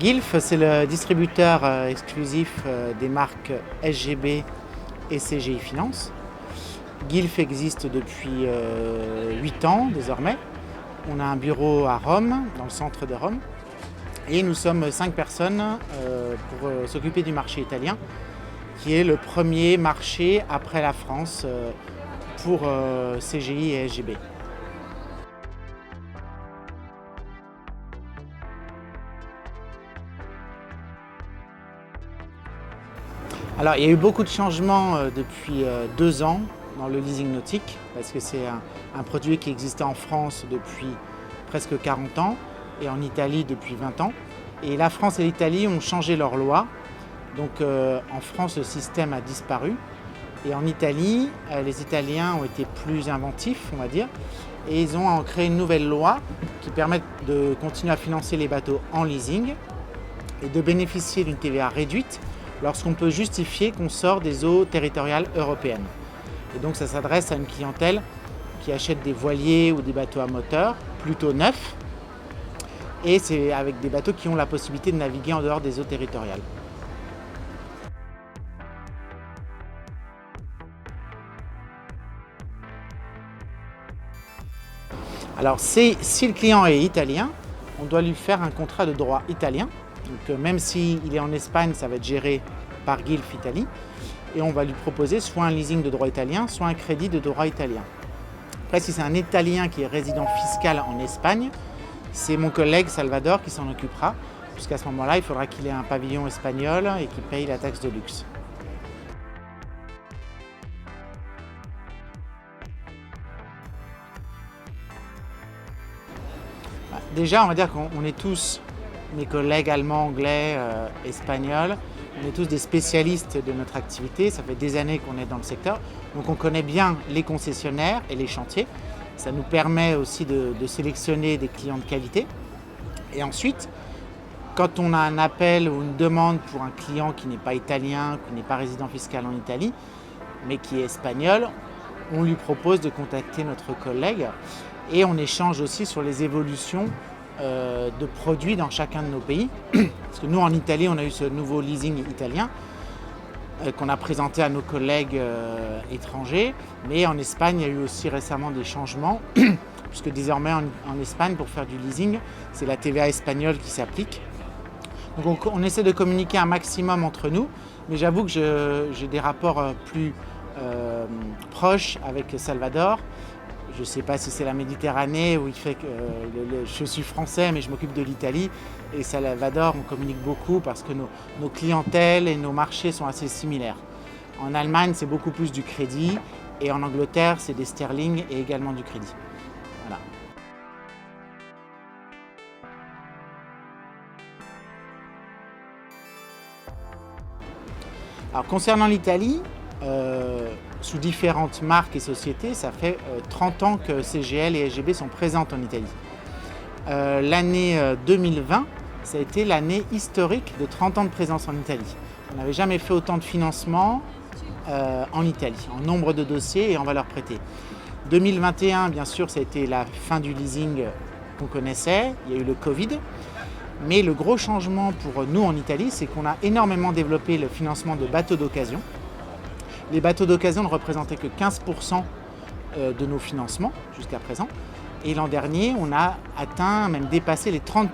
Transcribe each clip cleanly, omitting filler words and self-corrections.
Gilf, c'est le distributeur exclusif des marques SGB et CGI Finance. Gilf existe depuis 8 ans désormais. On a un bureau à Rome, dans le centre de Rome. Et nous sommes 5 personnes pour s'occuper du marché italien, qui est le premier marché après la France pour CGI et SGB. Alors, il y a eu beaucoup de changements depuis 2 ans dans le leasing nautique, parce que c'est un produit qui existait en France depuis presque 40 ans et en Italie depuis 20 ans. Et la France et l'Italie ont changé leurs lois. Donc en France, le système a disparu. Et en Italie, les Italiens ont été plus inventifs, on va dire, et ils ont créé une nouvelle loi qui permet de continuer à financer les bateaux en leasing et de bénéficier d'une TVA réduite lorsqu'on peut justifier qu'on sort des eaux territoriales européennes. Et donc ça s'adresse à une clientèle qui achète des voiliers ou des bateaux à moteur, plutôt neufs, et c'est avec des bateaux qui ont la possibilité de naviguer en dehors des eaux territoriales. Alors si le client est italien, on doit lui faire un contrat de droit italien. Donc même s'il est en Espagne, ça va être géré par Gilf Italie. Et on va lui proposer soit un leasing de droit italien, soit un crédit de droit italien. Après, si c'est un Italien qui est résident fiscal en Espagne, c'est mon collègue Salvador qui s'en occupera, puisqu'à ce moment-là, il faudra qu'il ait un pavillon espagnol et qu'il paye la taxe de luxe. Déjà, on va dire qu'on est tous, mes collègues allemands, anglais, espagnols, on est tous des spécialistes de notre activité. Ça fait des années qu'on est dans le secteur, donc on connaît bien les concessionnaires et les chantiers. Ça nous permet aussi de sélectionner des clients de qualité. Et ensuite, quand on a un appel ou une demande pour un client qui n'est pas italien, qui n'est pas résident fiscal en Italie, mais qui est espagnol, on lui propose de contacter notre collègue et on échange aussi sur les évolutions de produits dans chacun de nos pays. Parce que nous, en Italie, on a eu ce nouveau leasing italien qu'on a présenté à nos collègues étrangers. Mais en Espagne, il y a eu aussi récemment des changements, puisque désormais, en Espagne, pour faire du leasing, c'est la TVA espagnole qui s'applique. Donc on essaie de communiquer un maximum entre nous, mais j'avoue que j'ai des rapports plus proches avec Salvador. Je ne sais pas si c'est la Méditerranée où il fait que je suis français mais je m'occupe de l'Italie, et Salvador, on communique beaucoup parce que nos clientèles et nos marchés sont assez similaires. En Allemagne, c'est beaucoup plus du crédit, et en Angleterre, c'est des sterling et également du crédit. Voilà. Alors concernant l'Italie, sous différentes marques et sociétés, ça fait 30 ans que CGL et SGB sont présentes en Italie. L'année 2020, ça a été l'année historique de 30 ans de présence en Italie. On n'avait jamais fait autant de financement en Italie, en nombre de dossiers et en valeur prêtée. 2021, bien sûr, ça a été la fin du leasing qu'on connaissait, il y a eu le Covid. Mais le gros changement pour nous en Italie, c'est qu'on a énormément développé le financement de bateaux d'occasion. Les bateaux d'occasion ne représentaient que 15% de nos financements jusqu'à présent. Et l'an dernier, on a atteint, même dépassé les 30%.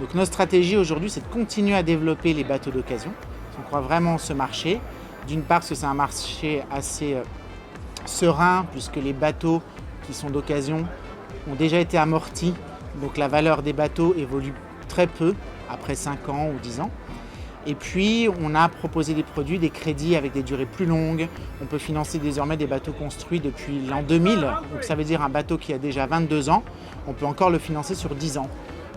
Donc notre stratégie aujourd'hui, c'est de continuer à développer les bateaux d'occasion. On croit vraiment en ce marché. D'une part, parce que c'est un marché assez serein, puisque les bateaux qui sont d'occasion ont déjà été amortis. Donc la valeur des bateaux évolue très peu, après 5 ans ou 10 ans. Et puis, on a proposé des produits, des crédits avec des durées plus longues. On peut financer désormais des bateaux construits depuis l'an 2000. Donc ça veut dire un bateau qui a déjà 22 ans, on peut encore le financer sur 10 ans.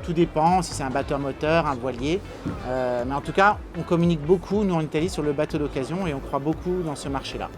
Tout dépend si c'est un bateau à moteur, un voilier. Mais en tout cas, on communique beaucoup, nous en Italie, sur le bateau d'occasion, et on croit beaucoup dans ce marché-là.